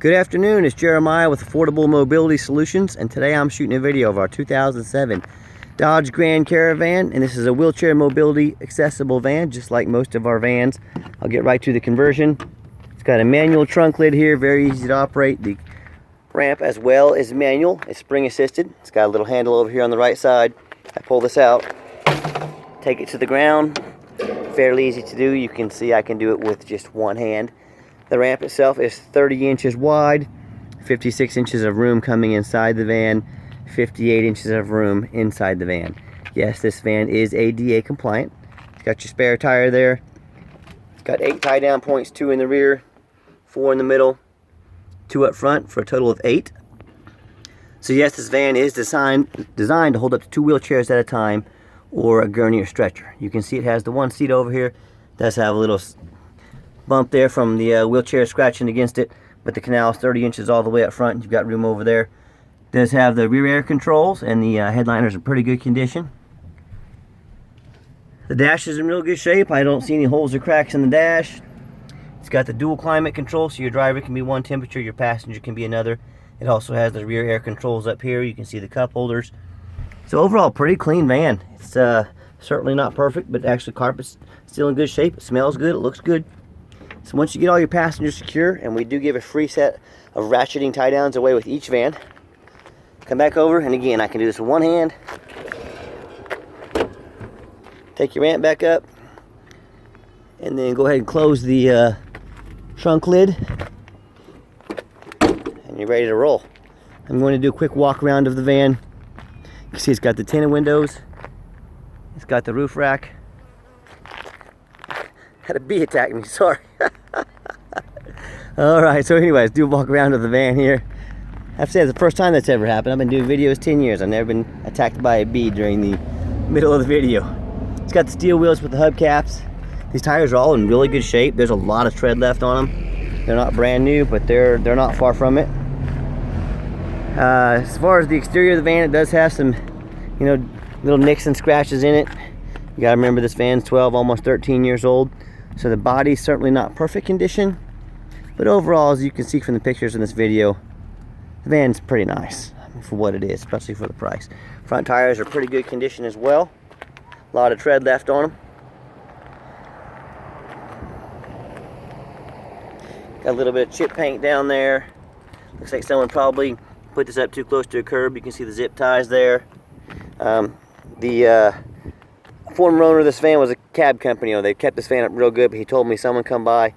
Good afternoon, it's Jeremiah with Affordable Mobility Solutions, and today I'm shooting a video of our 2007 Dodge Grand Caravan, and this is a wheelchair mobility accessible van, just like most of our vans. I'll get right to the conversion. It's got a manual trunk lid here, very easy to operate. The ramp as well is manual, it's spring assisted. It's got a little handle over here on the right side. I pull this out, take it to the ground, fairly easy to do. You can see I can do it with just one hand. The ramp itself is 30 inches wide, 56 inches of room coming inside the van, 58 inches of room inside the van. Yes, this van is ADA compliant. It's got your spare tire there. It's got 8 tie down points, 2 in the rear, 4 in the middle, 2 up front for a total of 8. So yes, this van is designed to hold up to 2 wheelchairs at a time or a gurney or stretcher. You can see it has the one seat over here. It does have a little bump there from the wheelchair scratching against it, but the canal is 30 inches all the way up front. You've got room over there. It does have the rear air controls, and the headliner's in pretty good condition. The dash is in real good shape. I don't see any holes or cracks in the dash. It's got the dual climate control, so your driver can be one temperature, your passenger can be another. It also has the rear air controls up here. You can see the cup holders. So overall, pretty clean van. It's certainly not perfect, but actually carpet's still in good shape. It smells good, it looks good. So once you get all your passengers secure, and we do give a free set of ratcheting tie downs away with each van, come back over, and again, I can do this with one hand. Take your ramp back up, and then go ahead and close the trunk lid, and you're ready to roll. I'm going to do a quick walk around of the van. You can see it's got the tinted windows, it's got the roof rack. Had a bee attack me, sorry. Alright, so anyways, do walk around to the van here. I have to say, it's the first time that's ever happened. I've been doing videos 10 years. I've never been attacked by a bee during the middle of the video. It's got the steel wheels with the hubcaps. These tires are all in really good shape. There's a lot of tread left on them. They're not brand new, but they're not far from it. As far as the exterior of the van, it does have some, little nicks and scratches in it. You gotta remember, this van's 12, almost 13 years old. So the body's certainly not perfect condition, but overall, as you can see from the pictures in this video, the van's pretty nice for what it is, especially for the price. Front tires are pretty good condition as well. A lot of tread left on them. Got a little bit of chip paint down there. Looks like someone probably put this up too close to a curb. You can see the zip ties there. The former owner of this van was a cab company. They kept this van up real good, but he told me someone come by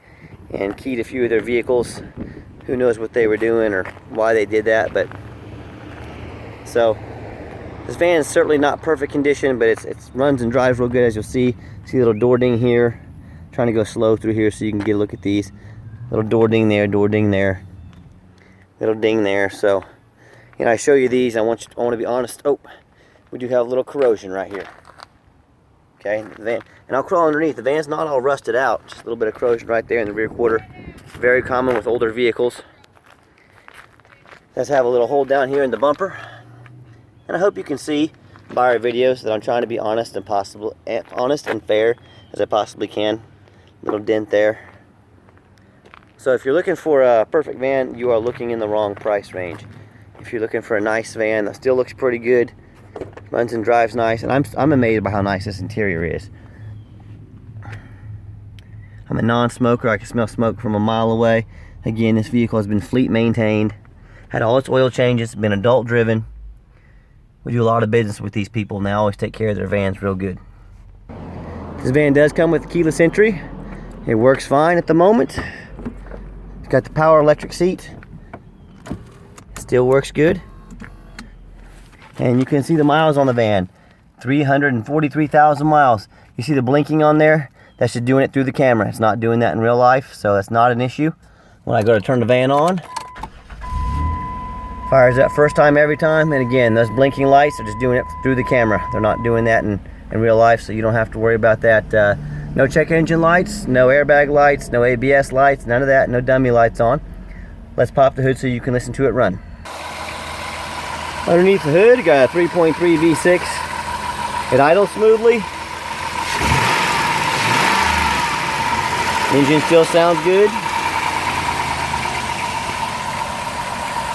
and keyed a few of their vehicles. Who knows what they were doing or why they did that, but so this van is certainly not perfect condition, but it runs and drives real good, as you'll see. See a little door ding here. I'm trying to go slow through here so you can get a look at these. Little door ding there, little ding there. So, I show you these. I want to be honest. Oh, we do have a little corrosion right here. Okay, the van, and I'll crawl underneath. The van's not all rusted out, just a little bit of corrosion right there in the rear quarter. Very common with older vehicles. It does have a little hole down here in the bumper, and I hope you can see by our videos that I'm trying to be honest and fair as I possibly can. Little dent there. So if you're looking for a perfect van, you are looking in the wrong price range. If you're looking for a nice van that still looks pretty good, runs and drives nice, and I'm amazed by how nice this interior is. I'm a non-smoker. I can smell smoke from a mile away. Again, this vehicle has been fleet maintained, had all its oil changes, been adult driven. We do a lot of business with these people, and they always take care of their vans real good. This van does come with keyless entry. It works fine at the moment. It's got the power electric seat. Still works good. And you can see the miles on the van, 343,000 miles. You see the blinking on there? That's just doing it through the camera. It's not doing that in real life, so that's not an issue. When I go to turn the van on, fires up first time every time. And again, those blinking lights are just doing it through the camera. They're not doing that in real life, so you don't have to worry about that. No check engine lights, no airbag lights, no ABS lights, none of that, no dummy lights on. Let's pop the hood so you can listen to it run. Underneath the hood, you got a 3.3 V6. It idles smoothly. Engine still sounds good.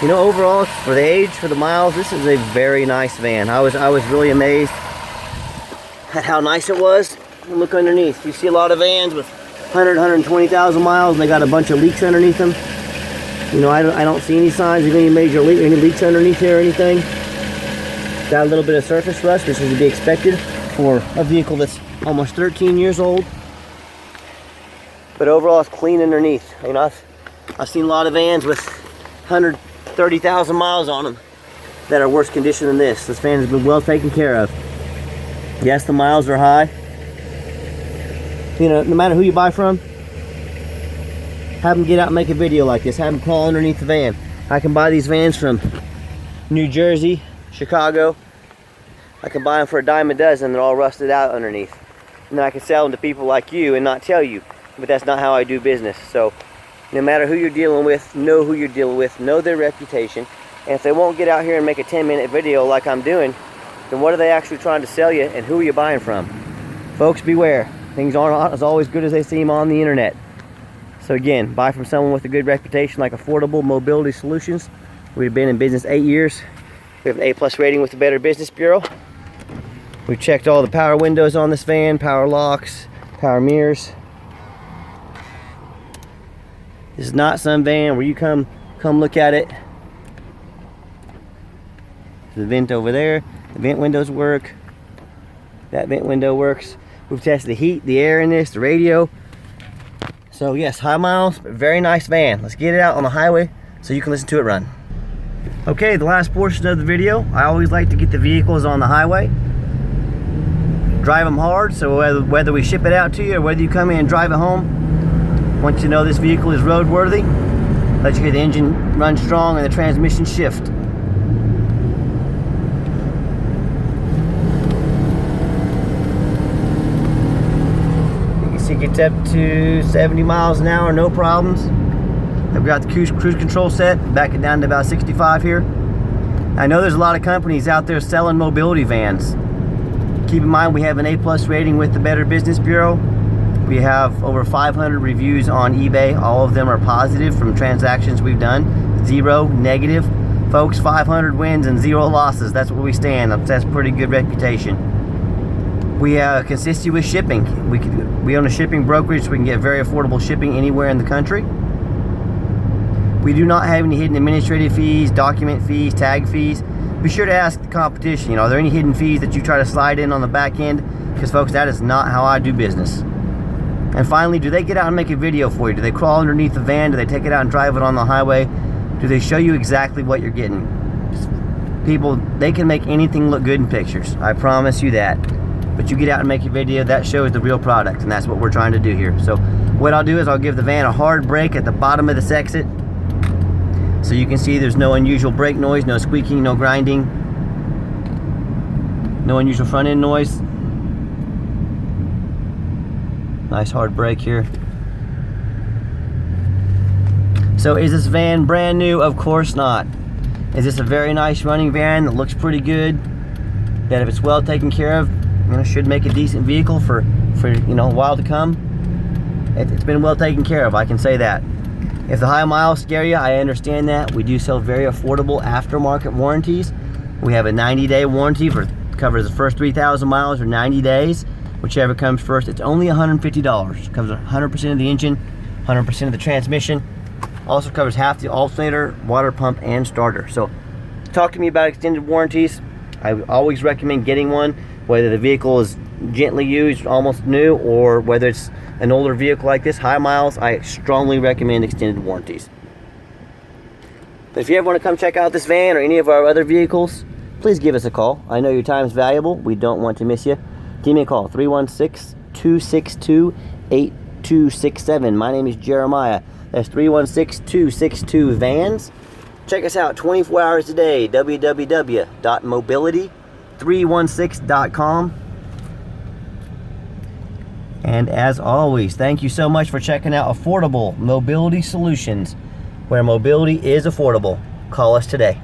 You know, overall, for the age, for the miles, this is a very nice van. I was really amazed at how nice it was. And look underneath. You see a lot of vans with 100, 120,000 miles, and they got a bunch of leaks underneath them. You know, I don't see any signs of any major any leaks underneath here or anything. Got a little bit of surface rust, which is to be expected for a vehicle that's almost 13 years old. But overall, it's clean underneath. You know, I've seen a lot of vans with 130,000 miles on them that are worse condition than this. This van has been well taken care of. Yes, the miles are high. You know, no matter who you buy from, have them get out and make a video like this. Have them crawl underneath the van. I can buy these vans from New Jersey, Chicago. I can buy them for $10 a dozen. They're all rusted out underneath. And then I can sell them to people like you and not tell you. But that's not how I do business. So no matter who you're dealing with, know who you're dealing with, know their reputation. And if they won't get out here and make a 10-minute video like I'm doing, then what are they actually trying to sell you, and who are you buying from? Folks, beware. Things aren't as always good as they seem on the internet. So again, buy from someone with a good reputation like Affordable Mobility Solutions. We've been in business 8 years. We have an A+ rating with the Better Business Bureau. We've checked all the power windows on this van, power locks, power mirrors. This is not some van where you come look at it. The vent over there, the vent windows work. That vent window works. We've tested the heat, the air in this, the radio. So yes, high miles, but very nice van. Let's get it out on the highway so you can listen to it run. Okay, the last portion of the video, I always like to get the vehicles on the highway. Drive them hard, so whether we ship it out to you or whether you come in and drive it home, once you know this vehicle is roadworthy, let you hear the engine run strong and the transmission shift. You can get up to 70 miles an hour, no problems. I've got the cruise control set, back it down to about 65 here. I know there's a lot of companies out there selling mobility vans. Keep in mind we have an A+ rating with the Better Business Bureau. We have over 500 reviews on eBay. All of them are positive from transactions we've done. 0 negative. Folks, 500 wins and 0 losses. That's where we stand. That's pretty good reputation. We consist with shipping. We own a shipping brokerage, so we can get very affordable shipping anywhere in the country. We do not have any hidden administrative fees, document fees, tag fees. Be sure to ask the competition, you know, are there any hidden fees that you try to slide in on the back end? Because folks, that is not how I do business. And finally, do they get out and make a video for you? Do they crawl underneath the van? Do they take it out and drive it on the highway? Do they show you exactly what you're getting? People, they can make anything look good in pictures. I promise you that. But you get out and make a video, that shows the real product, and that's what we're trying to do here. So what I'll do is I'll give the van a hard brake at the bottom of this exit, so you can see there's no unusual brake noise, no squeaking, no grinding, no unusual front end noise. Nice hard brake here. So is this van brand new? Of course not. Is this a very nice running van that looks pretty good, that if it's well taken care of, you know, should make a decent vehicle for you know, a while to come? It's been well taken care of, I can say that. If the high miles scare you, I understand that. We do sell very affordable aftermarket warranties. We have a 90-day warranty for covers the first 3,000 miles or 90 days, whichever comes first. It's only $150. Covers 100% of the engine, 100% of the transmission. Also covers half the alternator, water pump, and starter. So talk to me about extended warranties. I always recommend getting one, whether the vehicle is gently used, almost new, or whether it's an older vehicle like this, high miles. I strongly recommend extended warranties. But if you ever want to come check out this van or any of our other vehicles, please give us a call. I know your time is valuable. We don't want to miss you. Give me a call, 316-262-8267. My name is Jeremiah. That's 316-262-VANS. Check us out 24 hours a day, www.mobility316.com. And as always, thank you so much for checking out Affordable Mobility Solutions, where mobility is affordable. Call us today.